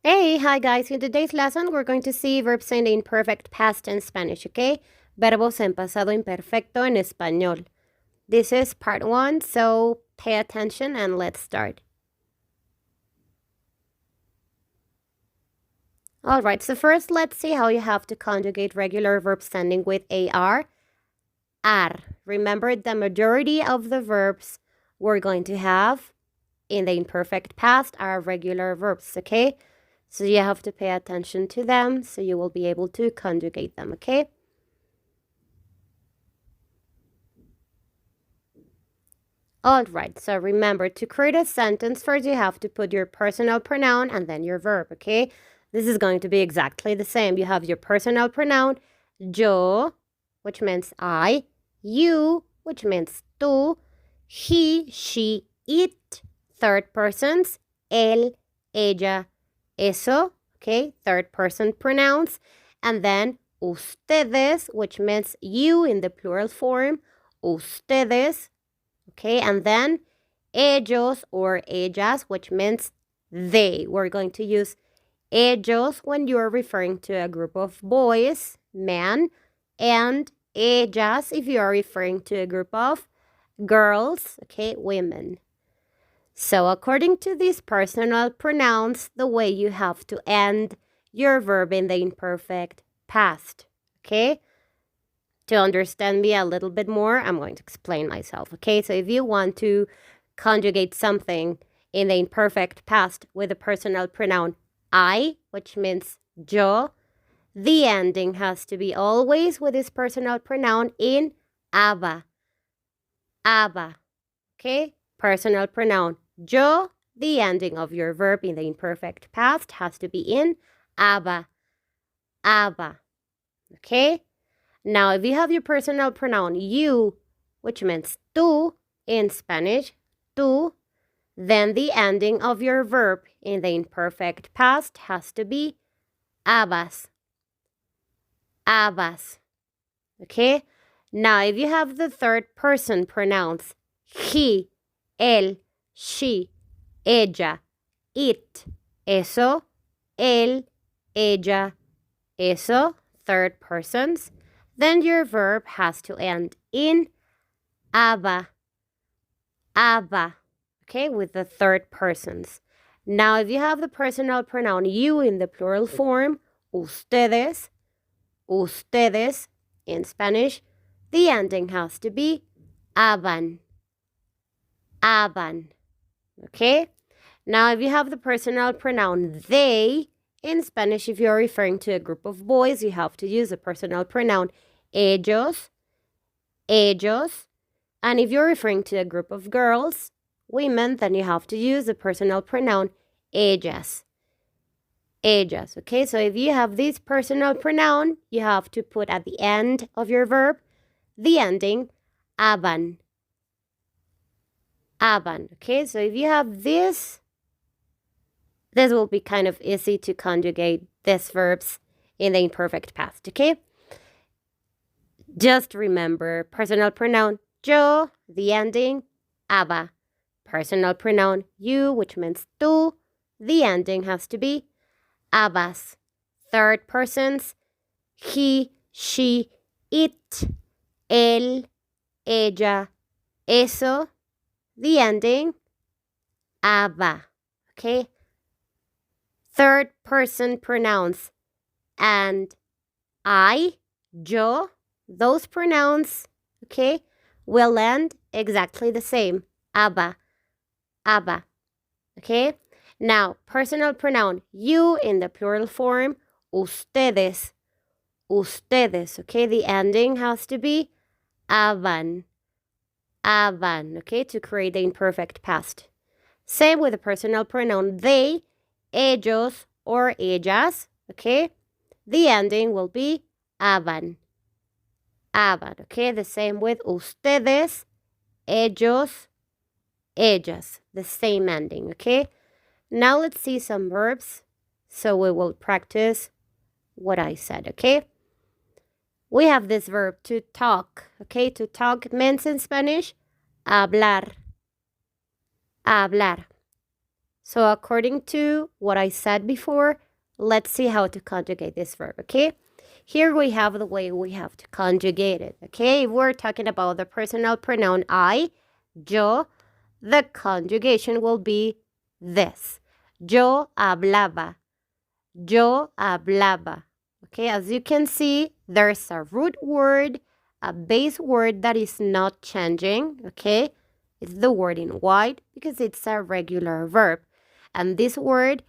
Hey, hi guys. In today's lesson, we're going to see verbs in the imperfect past in Spanish, okay? Verbos en pasado imperfecto en español. This is part 1, so pay attention and let's start. Alright, so first let's see how you have to conjugate regular verbs ending with AR. Ar. Remember, the majority of the verbs we're going to have in the imperfect past are regular verbs, okay? So you have to pay attention to them so you will be able to conjugate them, okay? Alright, so remember, to create a sentence, first you have to put your personal pronoun and then your verb, okay? This is going to be exactly the same. You have your personal pronoun, yo, which means I, you, which means tú, he, she, it, third persons, él, ella, eso, okay, third person pronouns, and then ustedes, which means you in the plural form, ustedes, okay, and then ellos or ellas, which means they. We're going to use ellos when you're referring to a group of boys, men, and ellas if you are referring to a group of girls, okay, women. So according to these personal pronouns, the way you have to end your verb in the imperfect past, okay? To understand me a little bit more, I'm going to explain myself, okay? So if you want to conjugate something in the imperfect past with the personal pronoun I, which means yo, the ending has to be always with this personal pronoun in aba. Aba, okay? Personal pronoun yo, the ending of your verb in the imperfect past has to be in aba. Aba, okay? Now, if you have your personal pronoun you, which means tú in Spanish, tú, then the ending of your verb in the imperfect past has to be habas. Habas. Okay? Now, if you have the third person pronouns he, él, she, ella, it, eso, él, ella, eso, third persons, then your verb has to end in aba. Aba, okay, with the third persons. Now, if you have the personal pronoun you in the plural form, ustedes, ustedes in Spanish, the ending has to be aban. Aban, okay? Now, if you have the personal pronoun they, in Spanish, if you're referring to a group of boys, you have to use the personal pronoun ellos, ellos. And if you're referring to a group of girls, women, then you have to use the personal pronoun ellas. Ellas, okay? So if you have this personal pronoun, you have to put at the end of your verb the ending aban. Aban, okay? So if you have this will be kind of easy to conjugate these verbs in the imperfect past, okay? Just remember, personal pronoun yo, the ending aba. Personal pronoun you, which means tú, the ending has to be abas. Third persons, he, she, it, él, ella, eso, the ending aba, okay? Third person pronouns and I, yo, those pronouns, okay, will end exactly the same. Aba. Aba. Okay? Now, personal pronoun you in the plural form, ustedes. Ustedes. Okay? The ending has to be aban. Aban. Okay? To create the imperfect past. Same with the personal pronoun they, ellos, or ellas. Okay? The ending will be aban. Aban. Okay? The same with ustedes, ellos, ellas, the same ending, okay? Now let's see some verbs. So we will practice what I said, okay? We have this verb to talk, okay? To talk means in Spanish, hablar. Hablar. So according to what I said before, let's see how to conjugate this verb, okay? Here we have the way we have to conjugate it, okay? If we're talking about the personal pronoun I, yo, the conjugation will be this. Yo hablaba. Yo hablaba. Okay, as you can see, there's a root word, a base word that is not changing, okay? It's the word in white because it's a regular verb. And this word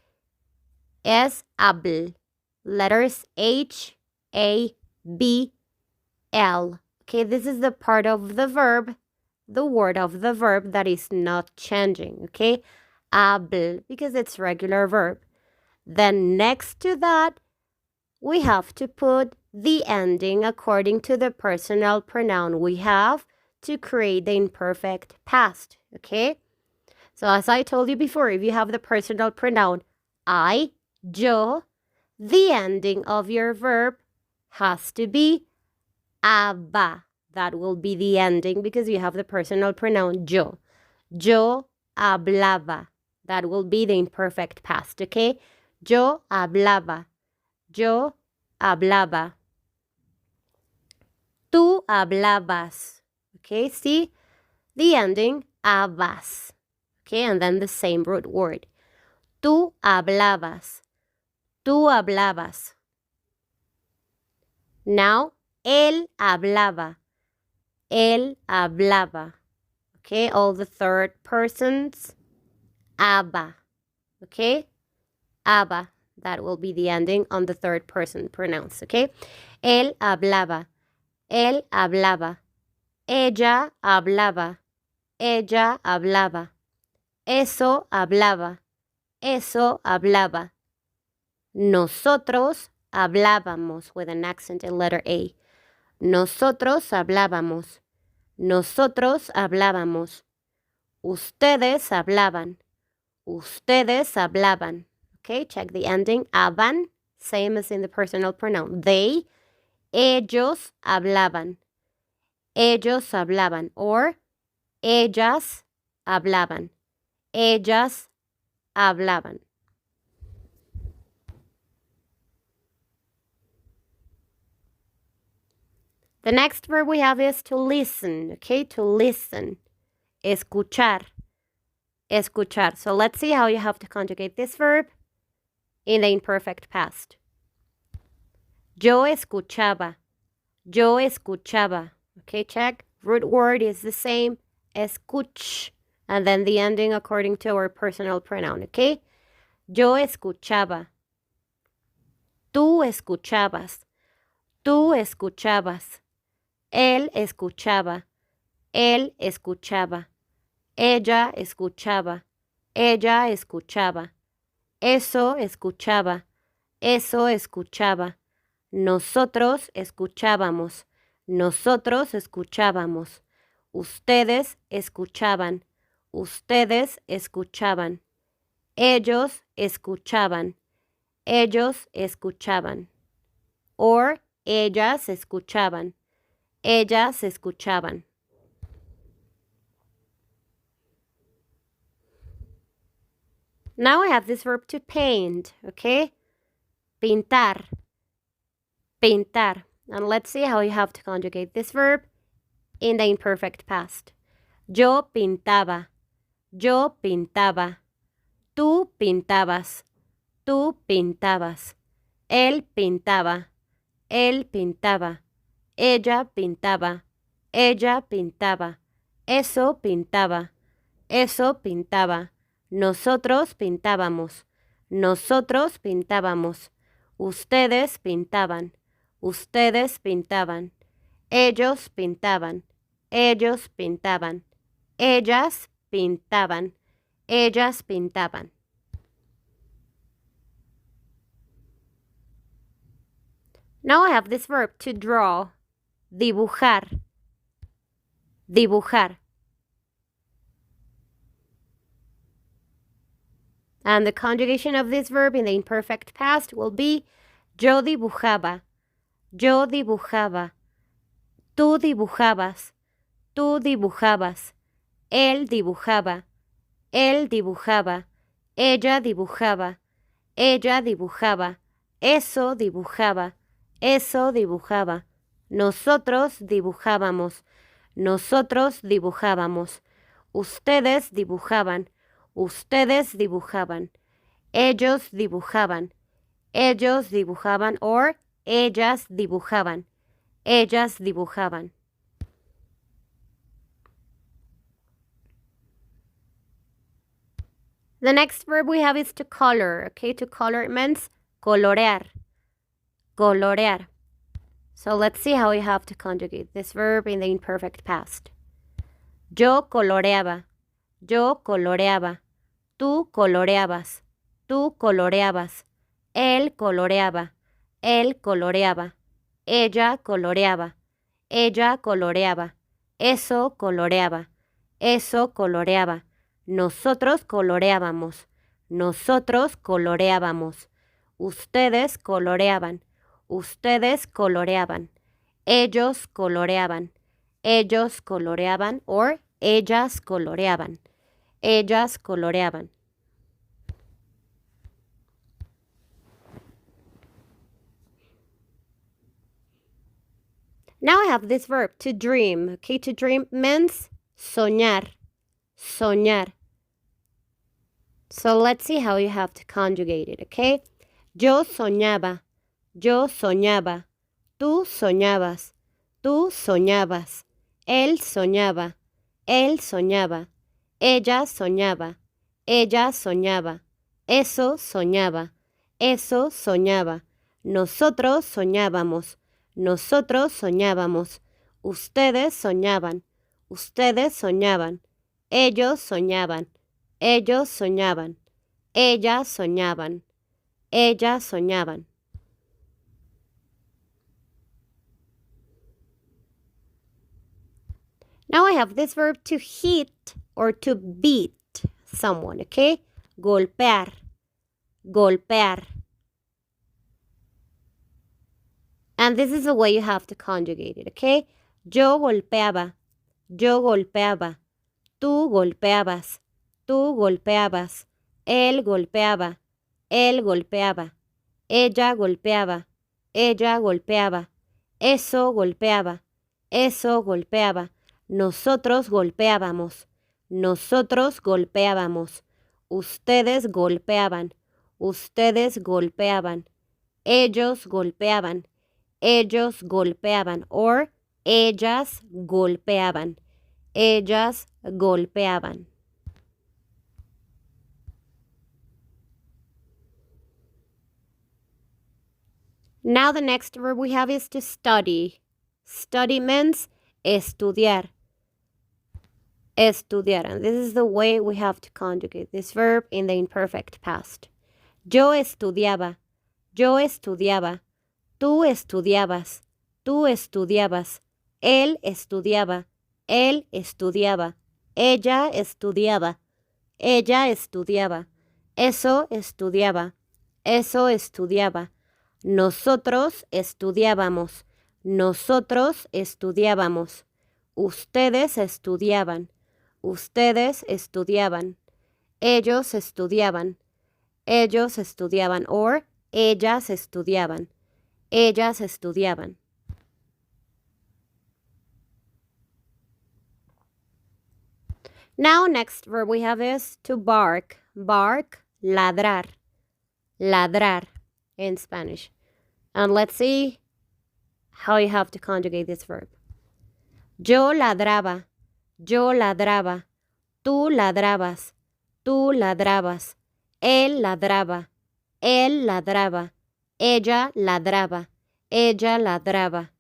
is habl. Letters H, A, B, L. Okay, this is the part of the verb, the word of the verb that is not changing, okay? Habl, because it's regular verb. Then next to that, we have to put the ending according to the personal pronoun we have to create the imperfect past, okay? So as I told you before, if you have the personal pronoun I, yo, the ending of your verb has to be aba. That will be the ending because you have the personal pronoun yo. Yo hablaba. That will be the imperfect past, okay? Yo hablaba. Yo hablaba. Tú hablabas. Okay, see? The ending, habas. Okay, and then the same root word. Tú hablabas. Tú hablabas. Now, él hablaba. Él hablaba. Okay, all the third persons, aba. Okay, aba. That will be the ending on the third person pronouns, okay? Él hablaba. Él hablaba. Ella hablaba. Ella hablaba. Eso hablaba. Eso hablaba. Nosotros hablábamos with an accent in letter A. Nosotros hablábamos. Nosotros hablábamos. Ustedes hablaban. Ustedes hablaban. Okay, check the ending. Haban, same as in the personal pronoun. They, ellos hablaban. Ellos hablaban. Or ellas hablaban. Ellas hablaban. The next verb we have is to listen, okay? To listen. Escuchar. Escuchar. So let's see how you have to conjugate this verb in the imperfect past. Yo escuchaba. Yo escuchaba. Okay, check. Root word is the same. Escuch. And then the ending according to our personal pronoun, okay? Yo escuchaba. Tú escuchabas. Tú escuchabas. Él escuchaba. Él escuchaba. Ella escuchaba. Ella escuchaba. Eso escuchaba. Eso escuchaba. Nosotros escuchábamos. Nosotros escuchábamos. Ustedes escuchaban. Ustedes escuchaban. Ellos escuchaban. Ellos escuchaban. Or ellas escuchaban. Ellas escuchaban. Now I have this verb to paint, okay? Pintar. Pintar. And let's see how you have to conjugate this verb in the imperfect past. Yo pintaba. Yo pintaba. Tú pintabas. Tú pintabas. Él pintaba. Él pintaba. Ella pintaba. Ella pintaba. Eso pintaba. Eso pintaba. Nosotros pintábamos. Nosotros pintábamos. Ustedes pintaban. Ustedes pintaban. Ellos pintaban. Ellos pintaban. Ellas pintaban. Ellas pintaban. Now I have this verb to draw. Dibujar. Dibujar. And the conjugation of this verb in the imperfect past will be yo dibujaba. Yo dibujaba. Tú dibujabas. Tú dibujabas. Él dibujaba. Él dibujaba. ella dibujaba, ella dibujaba, eso dibujaba, eso dibujaba, nosotros dibujábamos, nosotros dibujábamos, ustedes dibujaban, ustedes dibujaban, ellos dibujaban, ellos dibujaban, or ellas dibujaban, ellas dibujaban. The next verb we have is to color, okay? To color means colorear, colorear. So let's see how we have to conjugate this verb in the imperfect past. Yo coloreaba, yo coloreaba, tú coloreabas, tú coloreabas, él coloreaba, él coloreaba, ella coloreaba, ella coloreaba, eso coloreaba, eso coloreaba, nosotros coloreábamos, nosotros coloreábamos, ustedes coloreaban, ustedes coloreaban, ellos coloreaban, ellos coloreaban, or ellas coloreaban, ellas coloreaban. Now I have this verb, to dream. Okay, to dream means soñar, soñar. So let's see how you have to conjugate it, okay? Yo soñaba, yo soñaba, tú soñabas, tú soñabas, él soñaba, él soñaba, ella soñaba, ella soñaba, eso soñaba, eso soñaba, nosotros soñábamos, nosotros soñábamos, ustedes soñaban, ustedes soñaban, ellos soñaban, ellos soñaban, ellas soñaban, ellas soñaban. Now I have this verb to hit or to beat someone, okay? Golpear, golpear. And this is the way you have to conjugate it, okay? Yo golpeaba, yo golpeaba, tú golpeabas, tú golpeabas, él golpeaba, él golpeaba, ella golpeaba, ella golpeaba, eso golpeaba, eso golpeaba, nosotros golpeábamos, nosotros golpeábamos, ustedes golpeaban, ustedes golpeaban, ellos golpeaban, ellos golpeaban, or ellas golpeaban, ellas golpeaban. Now the next verb we have is to study. Study means estudiar. Estudiar. And this is the way we have to conjugate this verb in the imperfect past. Yo estudiaba. Yo estudiaba. Tú estudiabas. Tú estudiabas. Él estudiaba. Él estudiaba. Ella estudiaba. Ella estudiaba. Eso estudiaba. Eso estudiaba. Nosotros estudiábamos. Nosotros estudiábamos. Ustedes estudiaban. Ustedes estudiaban. Ellos estudiaban. Ellos estudiaban. Or ellas estudiaban. Ellas estudiaban. Now next verb we have is to bark. Bark, ladrar. Ladrar in Spanish. And let's see how you have to conjugate this verb. Yo ladraba. Yo ladraba. Tú ladrabas. Tú ladrabas. Él ladraba. Él ladraba. Ella ladraba. Ella ladraba.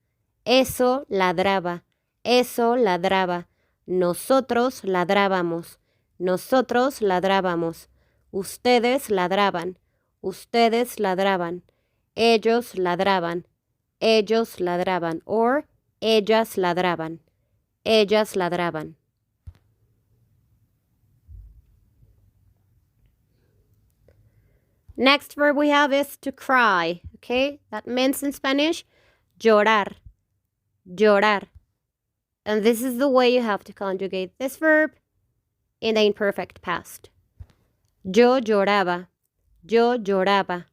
Eso ladraba. Eso ladraba. Nosotros ladrábamos. Nosotros ladrábamos. Ustedes ladraban. Ustedes ladraban. Ellos ladraban. Ellos ladraban. Or ellas ladraban. Ellas ladraban. Next verb we have is to cry. Okay, that means in Spanish, llorar. Llorar. And this is the way you have to conjugate this verb in the imperfect past. Yo lloraba, yo lloraba.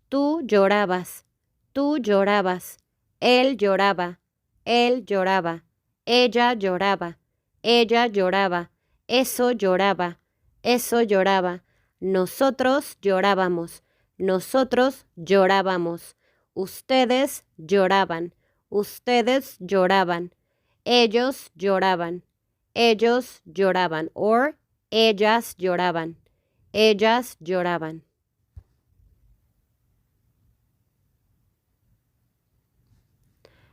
Tú llorabas, tú llorabas. Él lloraba, él lloraba. Ella lloraba, ella lloraba. Eso lloraba, eso lloraba. Nosotros llorábamos, nosotros llorábamos. Ustedes lloraban, ustedes lloraban. Ellos lloraban, ellos lloraban. Or ellas lloraban, ellas lloraban.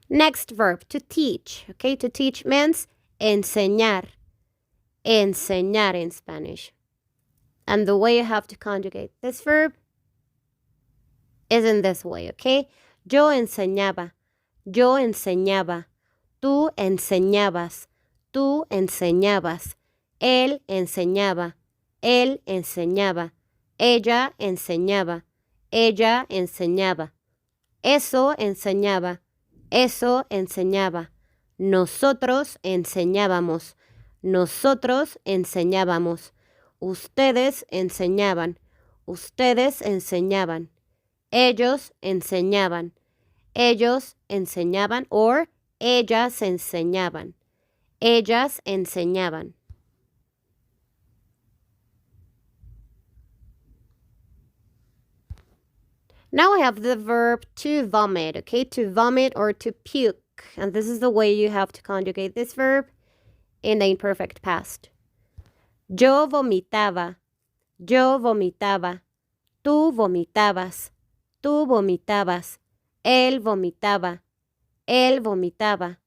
Next verb, to teach. Okay, to teach means enseñar. Enseñar in Spanish. And the way you have to conjugate this verb is in this way, okay? Yo enseñaba, yo enseñaba. Tú enseñabas, tú enseñabas. Él enseñaba, él enseñaba. Ella enseñaba, ella enseñaba. Eso enseñaba, eso enseñaba. Nosotros enseñábamos, nosotros enseñábamos. Ustedes enseñaban, ustedes enseñaban. Ellos enseñaban, ellos enseñaban. Or ellas enseñaban, ellas enseñaban. Now I have the verb to vomit, okay? To vomit or to puke. And this is the way you have to conjugate this verb in the imperfect past. Yo vomitaba, yo vomitaba. Tú vomitabas, tú vomitabas. Él vomitaba, él vomitaba.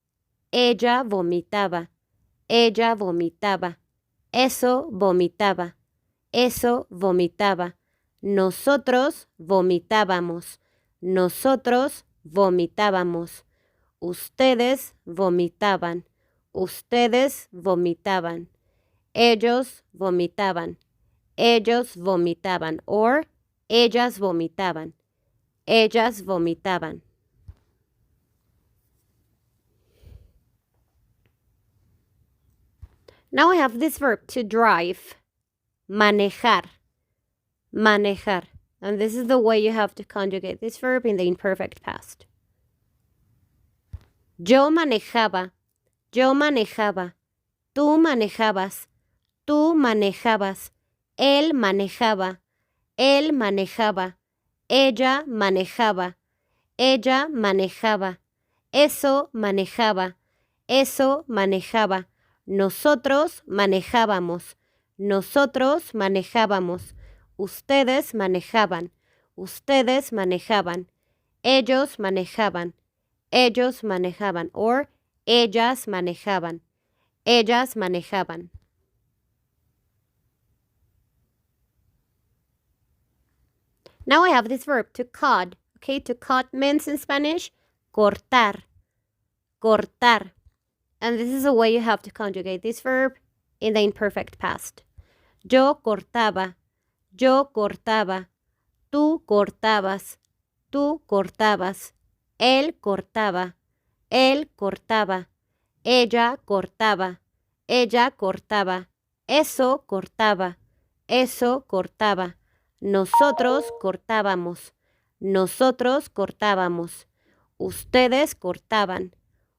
Ella vomitaba, ella vomitaba. Eso vomitaba, eso vomitaba. Nosotros vomitábamos, nosotros vomitábamos. Ustedes vomitaban, ustedes vomitaban. Ellos vomitaban, ellos vomitaban. Or ellas vomitaban, ellas vomitaban. Now I have this verb to drive, manejar, manejar. And this is the way you have to conjugate this verb in the imperfect past. Yo manejaba, yo manejaba. Tú manejabas, tú manejabas. Él manejaba, él manejaba. Ella manejaba, ella manejaba. Eso manejaba, eso manejaba. Nosotros manejábamos, nosotros manejábamos. Ustedes manejaban, ustedes manejaban. Ellos manejaban, ellos manejaban. Or ellas manejaban, ellas manejaban. Now I have this verb to cut. Okay, to cut means in Spanish cortar, cortar. And this is the way you have to conjugate this verb in the imperfect past. Yo cortaba, yo cortaba. Tú cortabas, tú cortabas. Él cortaba, él cortaba. Ella cortaba, ella cortaba. Eso cortaba, eso cortaba. Nosotros cortábamos, nosotros cortábamos. Ustedes cortaban,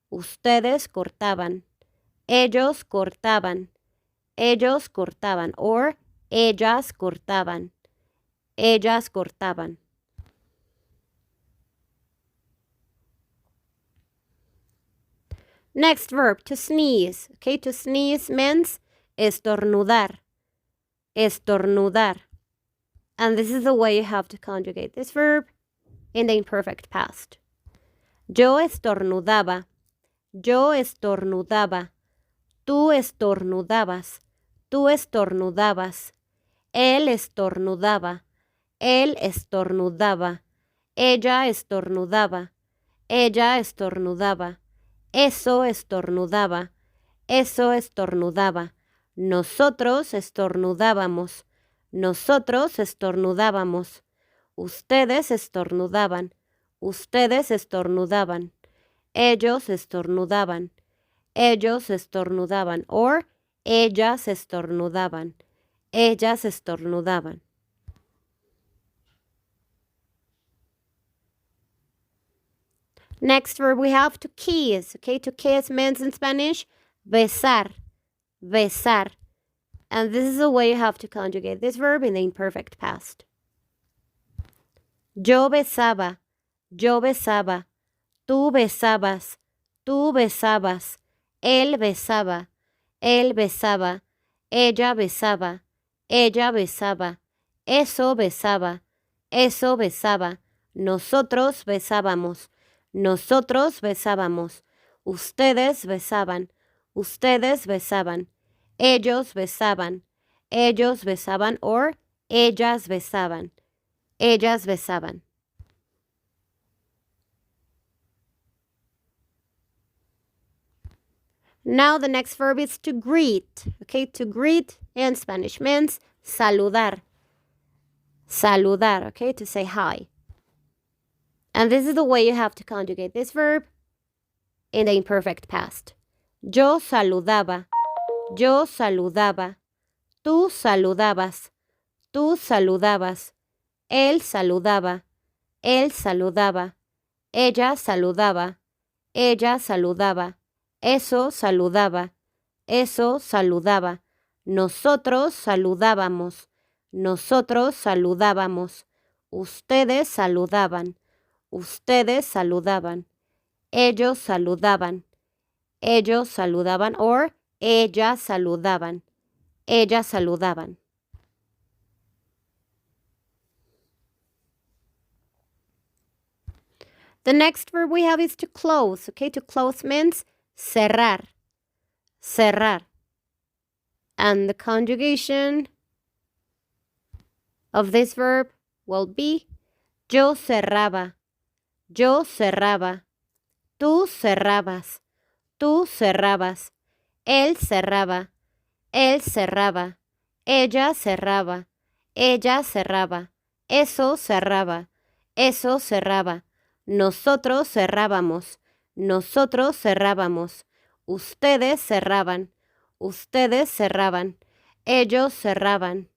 ustedes cortaban. Ellos cortaban, ellos cortaban. Or ellas cortaban, ellas cortaban. Next verb, to sneeze. Okay, to sneeze means estornudar, estornudar. And this is the way you have to conjugate this verb in the imperfect past. Yo estornudaba, yo estornudaba. Tú estornudabas, tú estornudabas. Él estornudaba, él estornudaba. Ella estornudaba, ella estornudaba. Eso estornudaba, eso estornudaba. Nosotros estornudábamos, nosotros estornudábamos. Ustedes estornudaban, ustedes estornudaban. Ellos estornudaban, ellos estornudaban. Or ellas estornudaban, ellas estornudaban. Next verb we have to kiss. Okay, to kiss means in Spanish besar, besar. And this is the way you have to conjugate this verb in the imperfect past. Yo besaba, yo besaba. Tú besabas, tú besabas. Él besaba, él besaba. Ella besaba, ella besaba. Eso besaba, eso besaba. Nosotros besábamos, nosotros besábamos. Ustedes besaban, ustedes besaban. Ellos besaban, ellos besaban, or ellas besaban, ellas besaban. Now the next verb is to greet. Okay, to greet in Spanish means saludar. Saludar, okay, to say hi. And this is the way you have to conjugate this verb in the imperfect past. Yo saludaba, yo saludaba. Tú saludabas, tú saludabas. Él saludaba, él saludaba. Ella saludaba, ella saludaba. Eso saludaba, eso saludaba. Nosotros saludábamos, nosotros saludábamos. Ustedes saludaban, ustedes saludaban. Ellos saludaban, ellos saludaban, or ellas saludaban, ellas saludaban. The next verb we have is to close. Okay, to close means cerrar, cerrar. And the conjugation of this verb will be yo cerraba, yo cerraba. Tú cerrabas, tú cerrabas. Él cerraba, él cerraba. Ella cerraba, ella cerraba. Eso cerraba, eso cerraba. Nosotros cerrábamos, nosotros cerrábamos. Ustedes cerraban, ustedes cerraban. Ellos cerraban,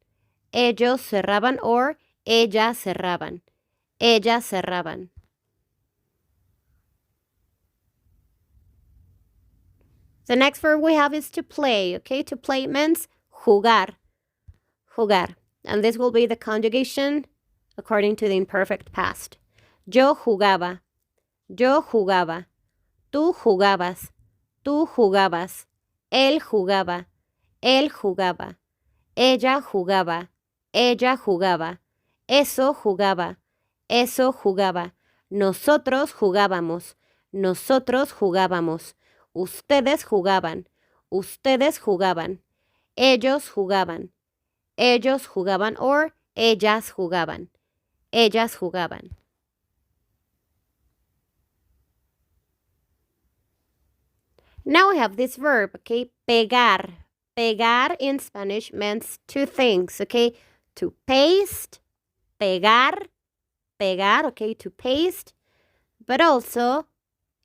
ellos cerraban, or ellas cerraban, ellas cerraban. The next verb we have is to play. Okay, to play means jugar, jugar. And this will be the conjugation according to the imperfect past. Yo jugaba, yo jugaba. Tú jugabas, tú jugabas. Él jugaba, él jugaba. Ella jugaba, ella jugaba. Eso jugaba, eso jugaba. Nosotros jugábamos, nosotros jugábamos. Ustedes jugaban, ustedes jugaban. Ellos jugaban, ellos jugaban, or ellas jugaban, ellas jugaban. Now we have this verb, okay, pegar. Pegar in Spanish means two things, okay? To paste, pegar, pegar, okay, to paste. But also,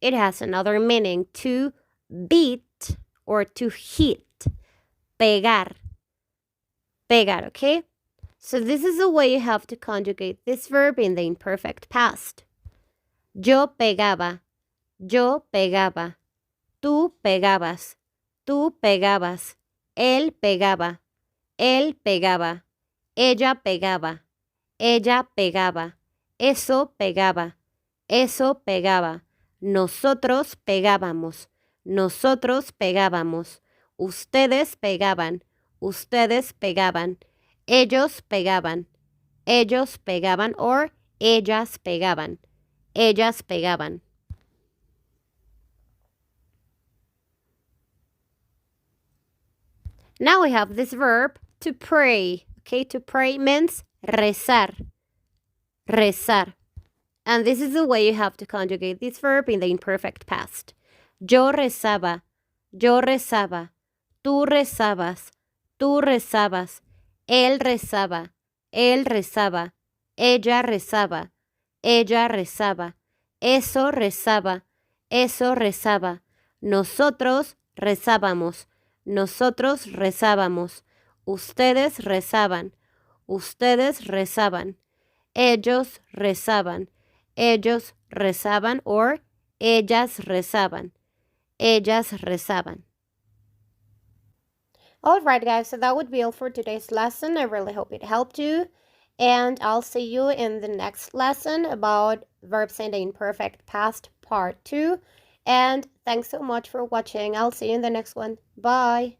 it has another meaning, to beat or to hit. Pegar, pegar, okay? So this is the way you have to conjugate this verb in the imperfect past. Yo pegaba, yo pegaba. Tú pegabas, tú pegabas. Él pegaba, él pegaba. Ella pegaba, ella pegaba. Eso pegaba, eso pegaba. Nosotros pegábamos, nosotros pegábamos. Ustedes pegaban, ustedes pegaban. Ellos pegaban, ellos pegaban, or ellas pegaban, ellas pegaban. Now we have this verb to pray. Okay, to pray means rezar, rezar. And this is the way you have to conjugate this verb in the imperfect past. Yo rezaba, yo rezaba. Tú rezabas, tú rezabas. Él rezaba, él rezaba. Ella rezaba, ella rezaba. Eso rezaba, eso rezaba. Nosotros rezábamos, nosotros rezábamos. Ustedes rezaban, ustedes rezaban. Ellos rezaban, ellos rezaban, or Ellas rezaban. Ellas rezaban. Alright guys, so that would be all for today's lesson. I really hope it helped you. And I'll see you in the next lesson about verbs in the imperfect past part 2. And thanks so much for watching. I'll see you in the next one. Bye.